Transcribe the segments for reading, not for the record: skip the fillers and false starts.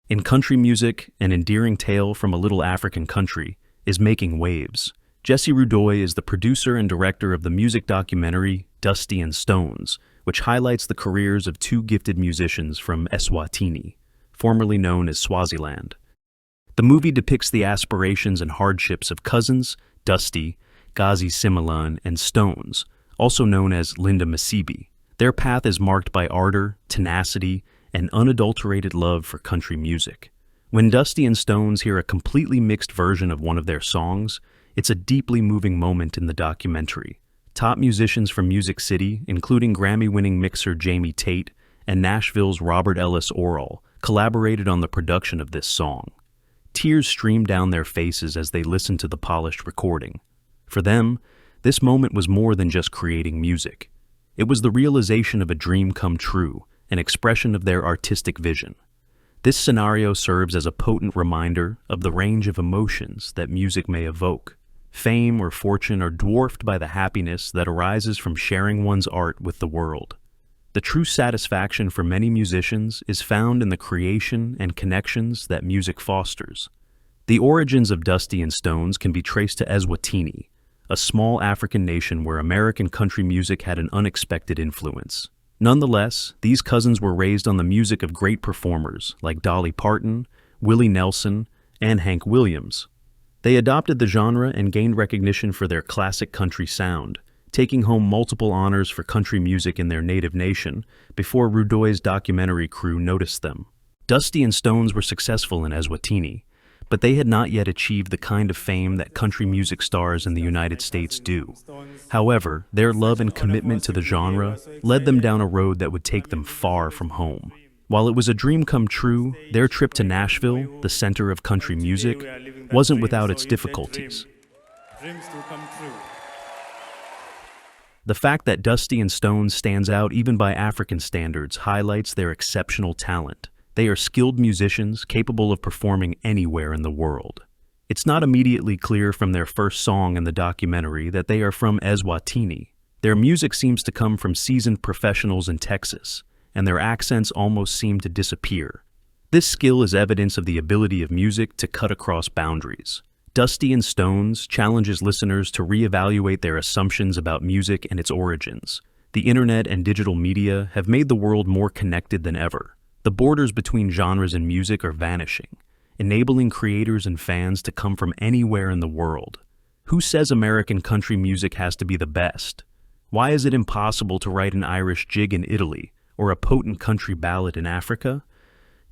In country music, an endearing tale from a little African country is making waves. Jesse Rudoy is the producer and director of the music documentary Dusty and Stones, which highlights the careers of two gifted musicians from Eswatini, formerly known as Swaziland. The movie depicts the aspirations and hardships of cousins Dusty, Gazi Simelane, and Stones, also known as Linda Msibi. Their path is marked by ardor, tenacity, and unadulterated love for country music. When Dusty and Stones hear a completely mixed version of one of their songs, it's a deeply moving moment in the documentary. Top musicians from Music City, including Grammy-winning mixer Jamie Tate and Nashville's Robert Ellis Oral, collaborated on the production of this song. Tears streamed down their faces as they listened to the polished recording. For them, this moment was more than just creating music. It was the realization of a dream come true, an expression of their artistic vision. This scenario serves as a potent reminder of the range of emotions that music may evoke. Fame or fortune are dwarfed by the happiness that arises from sharing one's art with the world. The true satisfaction for many musicians is found in the creation and connections that music fosters. The origins of Dusty and Stones can be traced to Eswatini, a small African nation where American country music had an unexpected influence. Nonetheless, these cousins were raised on the music of great performers like Dolly Parton, Willie Nelson, and Hank Williams. They adopted the genre and gained recognition for their classic country sound, taking home multiple honors for country music in their native nation before Rudoy's documentary crew noticed them. Dusty and Stones were successful in Eswatini, but they had not yet achieved the kind of fame that country music stars in the United States do. However, their love and commitment to the genre led them down a road that would take them far from home. While it was a dream come true, their trip to Nashville, the center of country music, wasn't without its difficulties. The fact that Dusty and Stones stands out even by African standards highlights their exceptional talent. They are skilled musicians capable of performing anywhere in the world. It's not immediately clear from their first song in the documentary that they are from Eswatini. Their music seems to come from seasoned professionals in Texas, and their accents almost seem to disappear. This skill is evidence of the ability of music to cut across boundaries. Dusty and Stones challenges listeners to reevaluate their assumptions about music and its origins. The internet and digital media have made the world more connected than ever. The borders between genres in music are vanishing, enabling creators and fans to come from anywhere in the world. Who says American country music has to be the best? Why is it impossible to write an Irish jig in Italy or a potent country ballad in Africa?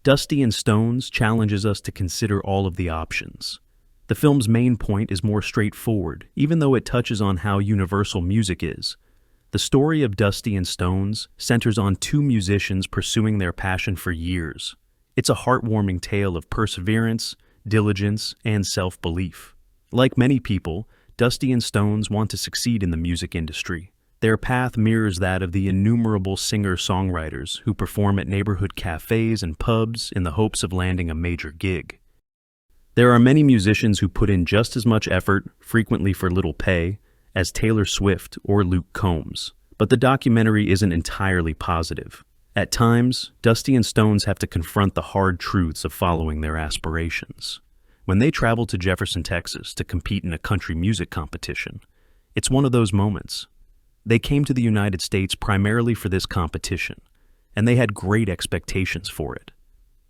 Dusty and Stones challenges us to consider all of the options. The film's main point is more straightforward, even though it touches on how universal music is. The story of Dusty and Stones centers on two musicians pursuing their passion for years. It's a heartwarming tale of perseverance, diligence, and self-belief. Like many people, Dusty and Stones want to succeed in the music industry. Their path mirrors that of the innumerable singer-songwriters who perform at neighborhood cafes and pubs in the hopes of landing a major gig. There are many musicians who put in just as much effort, frequently for little pay, as Taylor Swift or Luke Combs. But the documentary isn't entirely positive. At times, Dusty and Stones have to confront the hard truths of following their aspirations. When they travel to Jefferson, Texas to compete in a country music competition, it's one of those moments. They came to the United States primarily for this competition, and they had great expectations for it.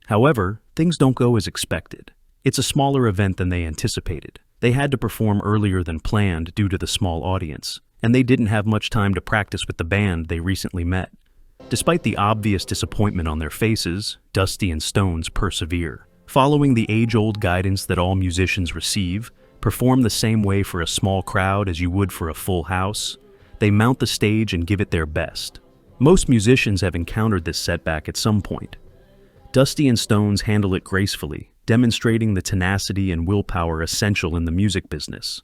However, things don't go as expected. It's a smaller event than they anticipated. They had to perform earlier than planned due to the small audience, and they didn't have much time to practice with the band they recently met. Despite the obvious disappointment on their faces, Dusty and Stones persevere. Following the age-old guidance that all musicians receive, perform the same way for a small crowd as you would for a full house. They mount the stage and give it their best. Most musicians have encountered this setback at some point. Dusty and Stones handle it gracefully, demonstrating the tenacity and willpower essential in the music business.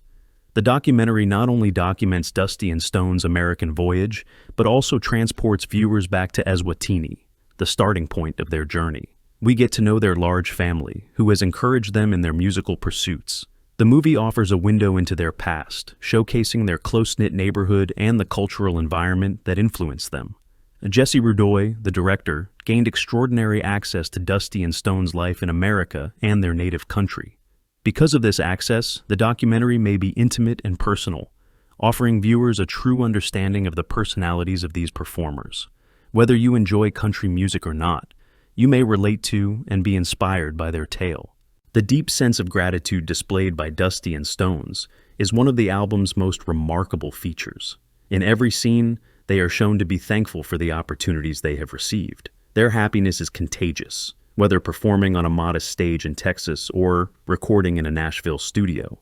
The documentary not only documents Dusty and Stones' American voyage, but also transports viewers back to Eswatini, the starting point of their journey. We get to know their large family, who has encouraged them in their musical pursuits. The movie offers a window into their past, showcasing their close-knit neighborhood and the cultural environment that influenced them. Jesse Rudoy, the director, gained extraordinary access to Dusty and Stone's life in America and their native country. Because of this access, the documentary may be intimate and personal, offering viewers a true understanding of the personalities of these performers. Whether you enjoy country music or not, you may relate to and be inspired by their tale. The deep sense of gratitude displayed by Dusty and Stones is one of the album's most remarkable features. In every scene, they are shown to be thankful for the opportunities they have received. Their happiness is contagious, whether performing on a modest stage in Texas or recording in a Nashville studio.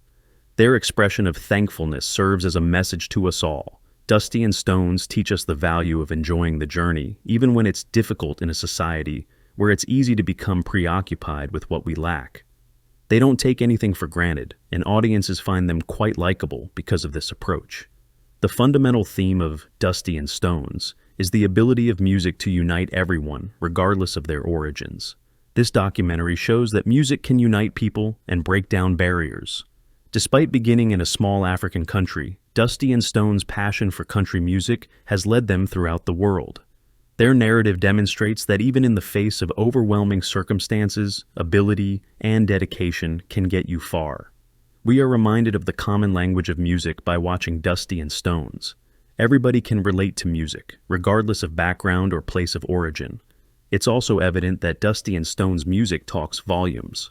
Their expression of thankfulness serves as a message to us all. Dusty and Stones teach us the value of enjoying the journey, even when it's difficult in a society where it's easy to become preoccupied with what we lack. They don't take anything for granted, and audiences find them quite likable because of this approach. The fundamental theme of Dusty and Stones is the ability of music to unite everyone, regardless of their origins. This documentary shows that music can unite people and break down barriers. Despite beginning in a small African country, Dusty and Stone's passion for country music has led them throughout the world. Their narrative demonstrates that even in the face of overwhelming circumstances, ability and dedication can get you far. We are reminded of the common language of music by watching Dusty and Stones. Everybody can relate to music, regardless of background or place of origin. It's also evident that Dusty and Stones' music talks volumes.